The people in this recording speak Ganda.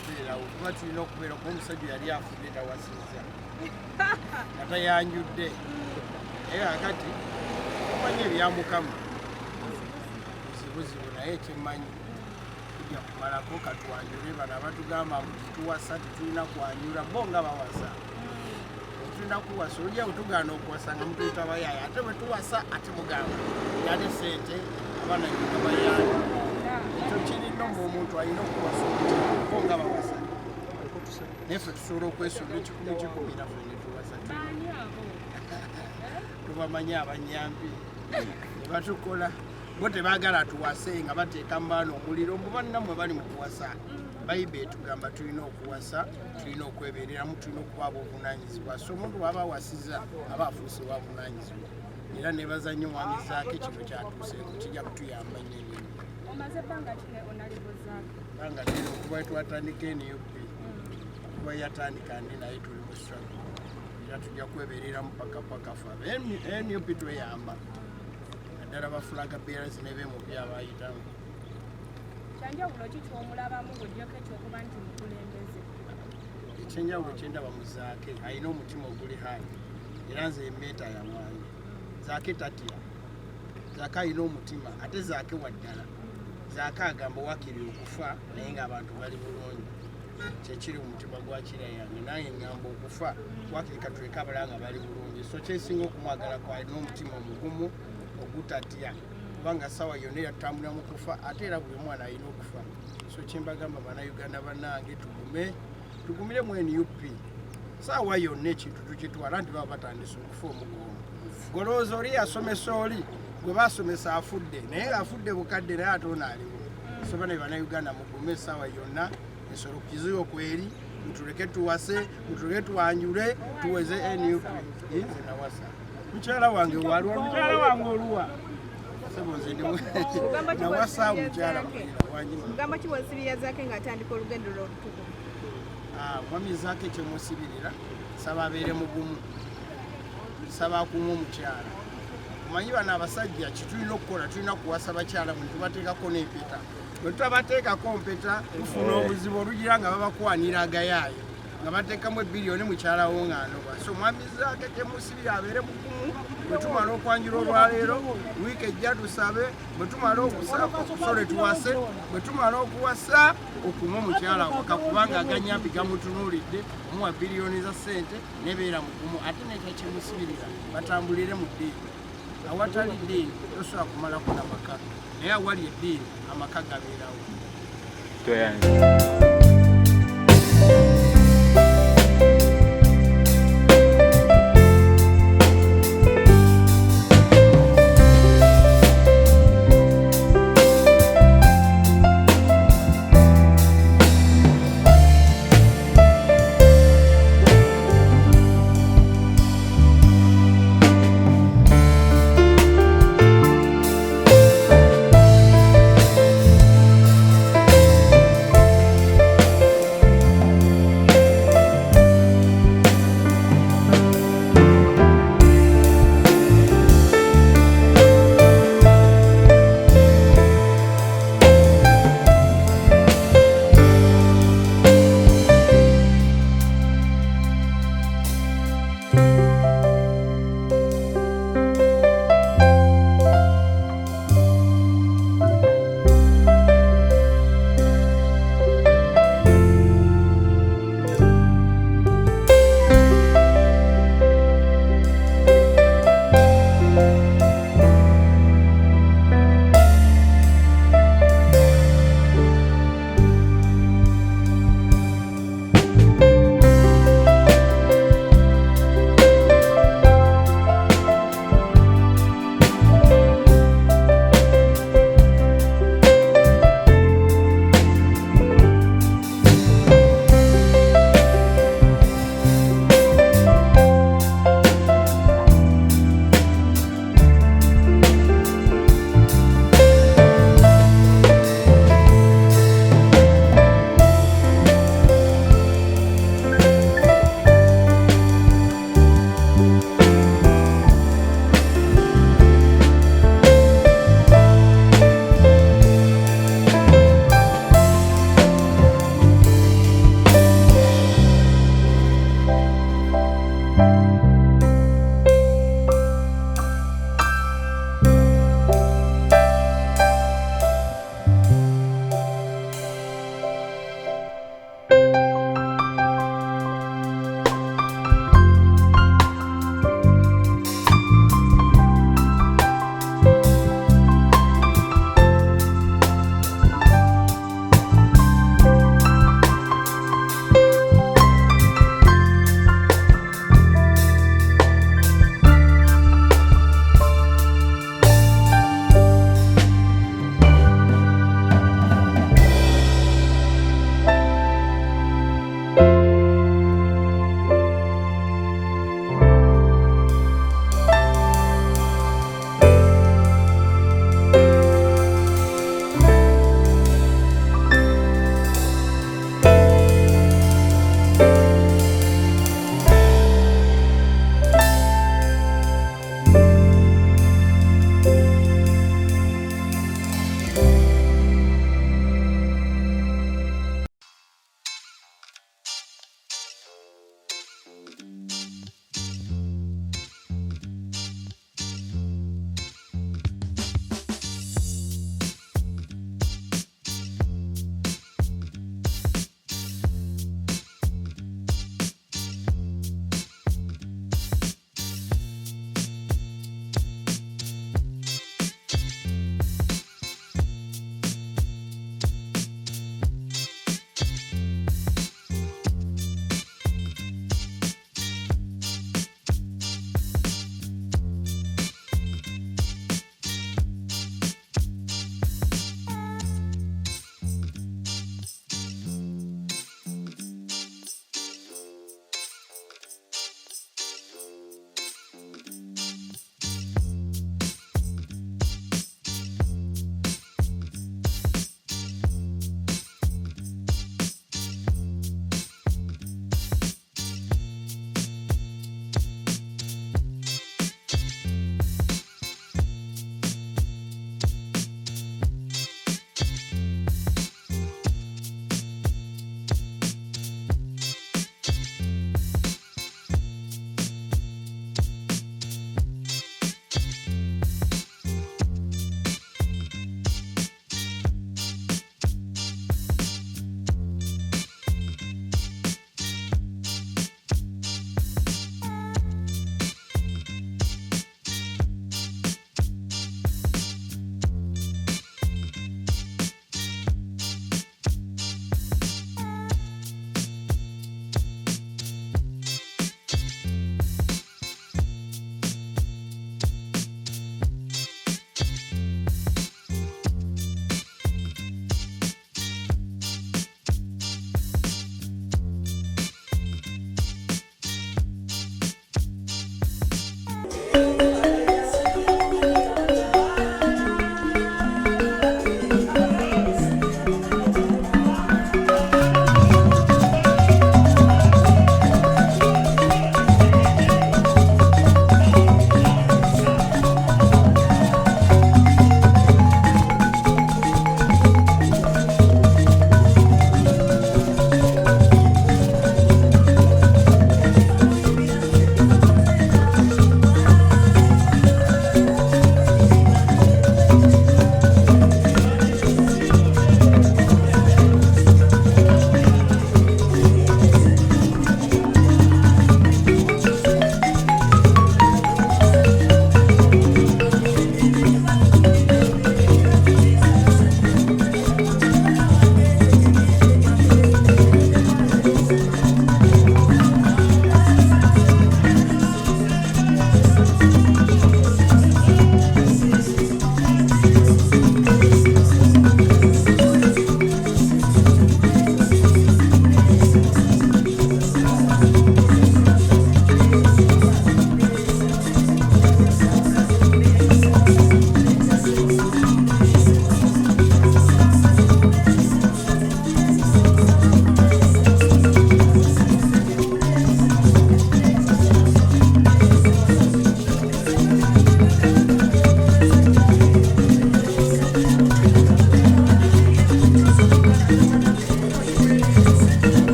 kubeerawo kuba tulina okubeera kuba omusajja yali afudde tawasiza nga tayanjudde naye kakati omanyi ebyamukama buzibuzibu naye ekimmanyi tujja kumalako katwanjule bano abatugamba tuwasa tetulina kwanjula bo nga bawasa tulina kuwasa ojja bwetugaana okuwasa nga mutuyita bayaayi ate bwe tuwasa ate mugamba yali sente abaana abayaayi ekyo kirina omuntu alina okuwasa bo nga bawasa neffe tusobola okwesonga ekikumi naffe netuwasa tubamanyi abanyambi nebatukola bo tebaagala tuwase nga bateeka mubaana omuliro mubannammwe bali mu kuwasa bayibuli etugamba tulina okuwasa tulina okwebereramu tulina okuba abobuvunaanyizibwa so omuntu waba awasiza aba afuuse wabuvunaanyizibwa era nebaza nnyo mwami Zaake kino kyatuuseeko kijja kutuyamba nnyo ennyo banga lero okuba twatandika NUP kuba yatandika ndi naye tuli mu struggle era tujja kwebereramu paka fa NUP tweyamba naddala bafulaga bearers ne bemupi abayitamu ekyenjawulo ki kyomulabamu ng'ogyeko ekyokuba nti mukulembeze ekyenjawulo kyendaba mu Zaake alina omutima oguli hayi era nze emmeeta yawange Zaake tatya Zaake alina omutima ate Zaake waddala Zaake agamba wakiri okufa naye ng'abantu bali bulungi kyekiri mu mutima gwa kira yange naye ngamba okufa wakiri katuleka abalala nga bali bulungi so kyesinga okumwagalako alina omutima omugumu ogutatya kubanga sawa yonna yatambulira mu kufa ate era buli mwana alina okufa so kyembagamba bannayuganda bannange tugumire mu NUP saawa yonna ekintu tukitwala nti baba batandise okufa omugongo golowooza oli yasomesa oli gwe basomesa afudde naye ng'afudde bukadde naye ate ono aliwo so bana bannayuganda mugume saawa yonna ensolo kizibu okweri mutuleke tuwase mutuleke tuwanjule tuweze NUP nze nawasa mukyala wange waliwo mukyala wange oluwa nawasa mukyala mugamba ki bwensibirira Zaake ng'atandika olugendo lw'olutukuvu mwami Zaake kyemusibirira saba abeere mugumu saba akuuma omukyala omanyi bano abasajja kitulina okukola tulina kuwasa bakyala bwe tubateekako n'empeta bwe tutabateekako mpeta tufuna obuzibu olugira nga babakwanira agayaayo nga bateekamu ebiliyoni mukyalawo ng'anoba so mwami Zaake kyemusibira abeere mugumu bwe tumala okwanjula olwaleero wiiki ejja tusabe bwe tumala okusole tuwase bwe tumala okuwasa okuuma omukyala waka kubanga aganyambi gamutunuulidde omuwa biliyoni za ssente nebeera mugumu ate nekyo kyemusibirira batambulire mu ddiini awatali ddiini tosobola kumalako n'amaka naye awali eddiini amaka gabeerawo